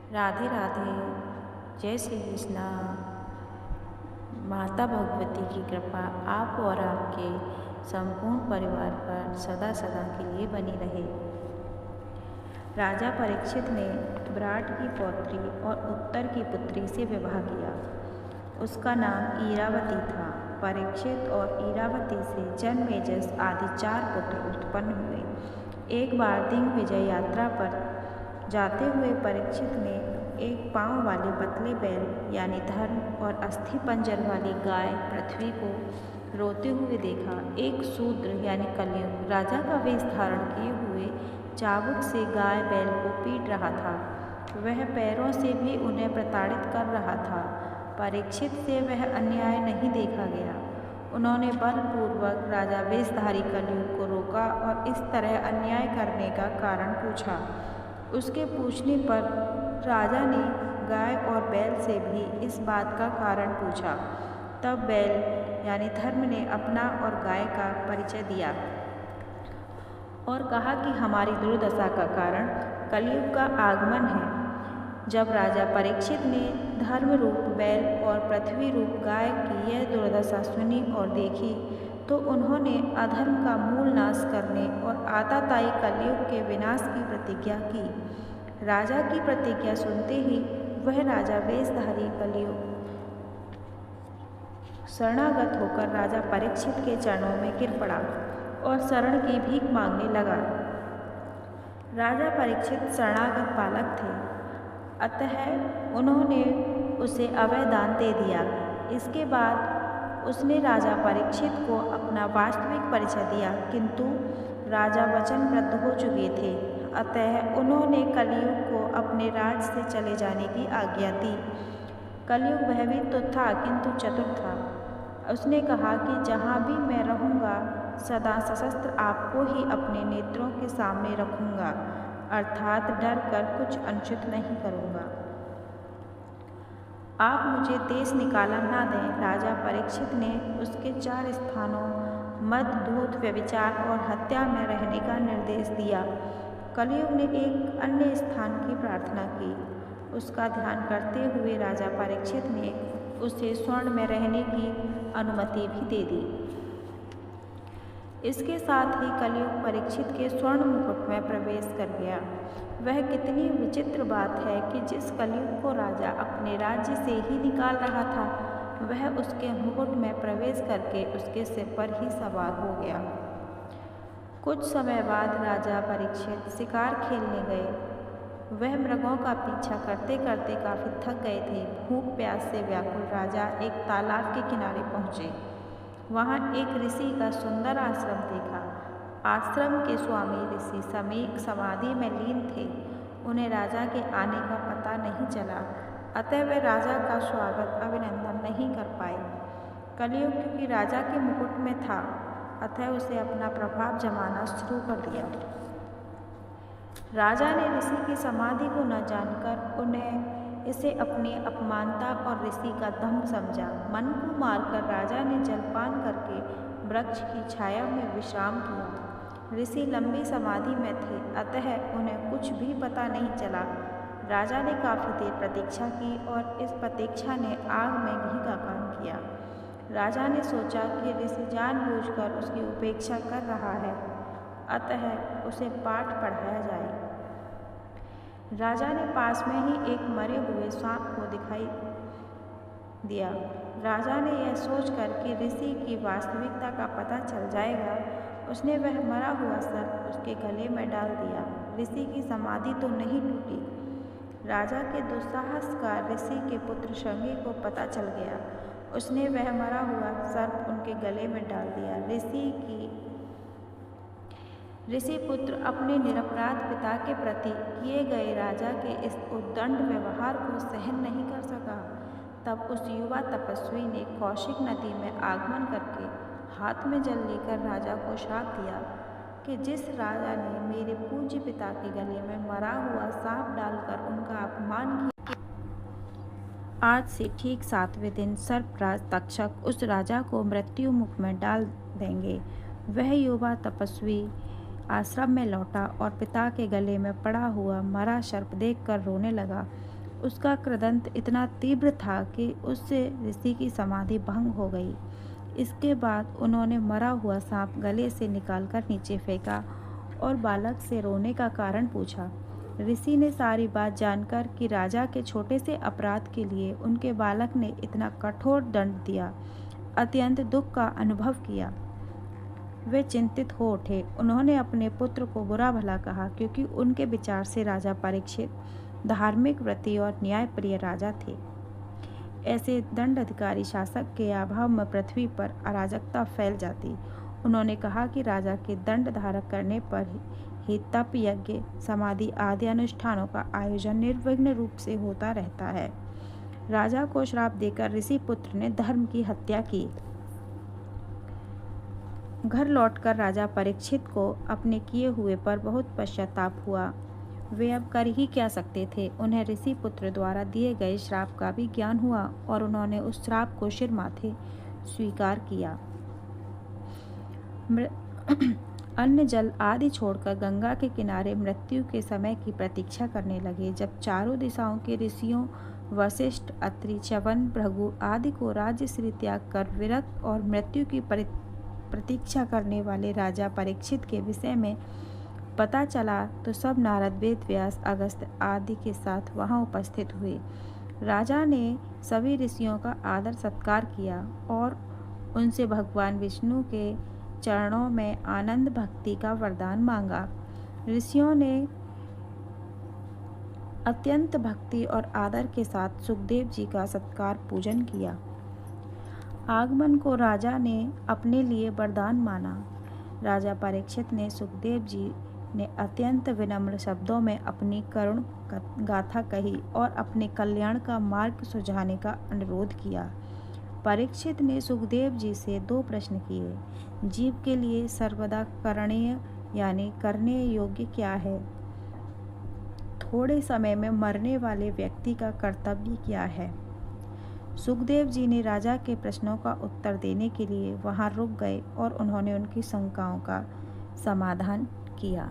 राधे राधे। जय श्री कृष्णा। माता भगवती की कृपा आप और आपके संपूर्ण परिवार पर सदा सदा के लिए बनी रहे। राजा परीक्षित ने विराट की पौत्री और उत्तर की पुत्री से विवाह किया। उसका नाम ईरावती था। परीक्षित और ईरावती से जन्मेजय आदि 4 पुत्र उत्पन्न हुए। एक बार दिग्विजय यात्रा पर जाते हुए परीक्षित ने एक पांव वाले पतले बैल यानी धर्म और अस्थि पंजर वाली गाय पृथ्वी को रोते हुए देखा। एक शूद्र यानी कलयुग राजा का वेश धारण किए हुए चाबुक से गाय बैल को पीट रहा था। वह पैरों से भी उन्हें प्रताड़ित कर रहा था। परीक्षित से वह अन्याय नहीं देखा गया। उन्होंने बलपूर्वक राजा वेशधारी कलयुग को रोका और इस तरह अन्याय करने का कारण पूछा। उसके पूछने पर राजा ने गाय और बैल से भी इस बात का कारण पूछा। तब बैल यानी धर्म ने अपना और गाय का परिचय दिया और कहा कि हमारी दुर्दशा का कारण कलयुग का आगमन है। जब राजा परीक्षित ने धर्म रूप बैल और पृथ्वी रूप गाय की यह दुर्दशा सुनी और देखी तो उन्होंने अधर्म का मूल नाश करने और आताताई कलयुग के विनाश की प्रतिज्ञा की। राजा की प्रतिज्ञा सुनते ही वह राजा वेशधारी कलयुग शरणागत होकर राजा परीक्षित के चरणों में गिर पड़ा और शरण की भीख मांगने लगा। राजा परीक्षित शरणागत बालक थे, अतः उन्होंने उसे अभय दान दे दिया। इसके बाद उसने राजा परीक्षित को अपना वास्तविक परिचय दिया, किंतु राजा वचनबद्ध हो चुके थे, अतः उन्होंने कलयुग को अपने राज्य से चले जाने की आज्ञा दी। कलयुग भयभीत तो था किंतु चतुर था। उसने कहा कि जहाँ भी मैं रहूँगा सदा सशस्त्र आपको ही अपने नेत्रों के सामने रखूँगा, अर्थात डर कर कुछ अनुचित नहीं करूँगा। आप मुझे देश निकाला ना दें। राजा परीक्षित ने उसके 4 स्थानों मद, दूध, व्यभिचार और हत्या में रहने का निर्देश दिया। कलयुग ने एक अन्य स्थान की प्रार्थना की। उसका ध्यान करते हुए राजा परीक्षित ने उसे स्वर्ण में रहने की अनुमति भी दे दी। इसके साथ ही कलयुग परीक्षित के स्वर्ण मुकुट में प्रवेश कर गया। वह कितनी विचित्र बात है कि जिस कलयुग को राजा अपने राज्य से ही निकाल रहा था, वह उसके मुकुट में प्रवेश करके उसके सिर पर ही सवार हो गया। कुछ समय बाद राजा परीक्षित शिकार खेलने गए। वह मृगों का पीछा करते करते काफी थक गए थे। भूख प्यास से व्याकुल राजा एक तालाब के किनारे पहुँचे। वहाँ एक ऋषि का सुंदर आश्रम देखा। आश्रम के स्वामी ऋषि समाधि में लीन थे। उन्हें राजा के आने का पता नहीं चला, अतः वे राजा का स्वागत अभिनंदन नहीं कर पाए। कलयुग क्योंकि राजा के मुकुट में था, अतः उसे अपना प्रभाव जमाना शुरू कर दिया। राजा ने ऋषि की समाधि को न जानकर उन्हें इसे अपनी अपमानता और ऋषि का दम्भ समझा। मन को मारकर राजा ने जलपान करके वृक्ष की छाया में विश्राम किया। ऋषि लंबी समाधि में थे, अतः उन्हें कुछ भी पता नहीं चला। राजा ने काफी देर प्रतीक्षा की और इस प्रतीक्षा ने आग में घी का काम किया। राजा ने सोचा कि ऋषि जानबूझकर उसकी उपेक्षा कर रहा है, अतः उसे पाठ पढ़ाया जाए। राजा ने पास में ही एक मरे हुए सांप को दिखाई दिया। राजा ने यह सोचकर कि ऋषि की वास्तविकता का पता चल जाएगा, उसने वह मरा हुआ सर्प उसके गले में डाल दिया। ऋषि की समाधि तो नहीं टूटी। राजा के दुस्साहस का ऋषि के पुत्र शंगी को पता चल गया। उसने वह मरा हुआ सर्प उनके गले में डाल दिया। ऋषि पुत्र अपने निरपराध पिता के प्रति किए गए राजा के इस उद्दंड व्यवहार को सहन नहीं कर सका। तब उस युवा तपस्वी ने कौशिक नदी में आगमन करके हाथ में जल लेकर राजा को श्राप दिया कि जिस राजा ने मेरे पूज्य पिता के गले में मरा हुआ सांप डालकर उनका अपमान किया, आज से ठीक 7वें दिन सर्पराज तक्षक उस राजा को मृत्यु मुख में डाल देंगे। वह युवा तपस्वी आश्रम में लौटा और पिता के गले में पड़ा हुआ मरा सर्प देखकर रोने लगा। उसका कृदंत इतना तीव्र था कि उससे ऋषि की समाधि भंग हो गई। इसके बाद उन्होंने मरा हुआ सांप गले से निकालकर नीचे फेंका और बालक से रोने का कारण पूछा। ऋषि ने सारी बात जानकर कि राजा के छोटे से अपराध के लिए उनके बालक ने इतना कठोर दंड दिया, अत्यंत दुख का अनुभव किया। वे चिंतित हो उठे। उन्होंने अपने पुत्र को बुरा भला कहा, क्योंकि उनके विचार से राजा परीक्षित धार्मिक, व्रती और न्यायप्रिय राजा थे। ऐसे दंड अधिकारी शासक के अभाव में पृथ्वी पर अराजकता फैल जाती। उन्होंने कहा कि राजा के दंड धारक करने पर ही तप, यज्ञ, समाधि आदि अनुष्ठानों का आयोजन निर्विघ्न रूप से होता रहता है। राजा को श्राप देकर ऋषि पुत्र ने धर्म की हत्या की। घर लौटकर राजा परीक्षित को अपने किए हुए पर बहुत पश्चाताप हुआ। वे अब कर ही क्या सकते थे। उन्हें ऋषि पुत्र द्वारा दिए गए श्राप का भी ज्ञान हुआ और उन्होंने उस श्राप को सिर माथे स्वीकार किया। अन्न, जल आदि छोड़कर गंगा के किनारे मृत्यु के समय की प्रतीक्षा करने लगे। जब चारों दिशाओं के ऋषियों वशिष्ठ, अत्रि, च्यवन, भृगु आदि को राज्य श्री त्याग कर विरक्त और मृत्यु की प्रतीक्षा करने वाले राजा परीक्षित के विषय में पता चला तो सब नारद, वेद व्यास, अगस्त्य आदि के साथ वहां उपस्थित हुए। राजा ने सभी ऋषियों का आदर सत्कार किया और उनसे भगवान विष्णु के चरणों में आनंद भक्ति का वरदान मांगा। ऋषियों ने अत्यंत भक्ति और आदर के साथ सुखदेव जी का सत्कार पूजन किया। आगमन को राजा ने अपने लिए वरदान माना। राजा परीक्षित ने सुखदेव जी ने अत्यंत विनम्र शब्दों में अपनी करुण गाथा कही और अपने कल्याण का मार्ग सुझाने का अनुरोध किया। परीक्षित ने सुखदेव जी से 2 प्रश्न किए। जीव के लिए सर्वदा करणीय यानी करने योग्य क्या है? थोड़े समय में मरने वाले व्यक्ति का कर्तव्य क्या है? सुखदेव जी ने राजा के प्रश्नों का उत्तर देने के लिए वहां रुक गए और उन्होंने उनकी शंकाओं का समाधान किया।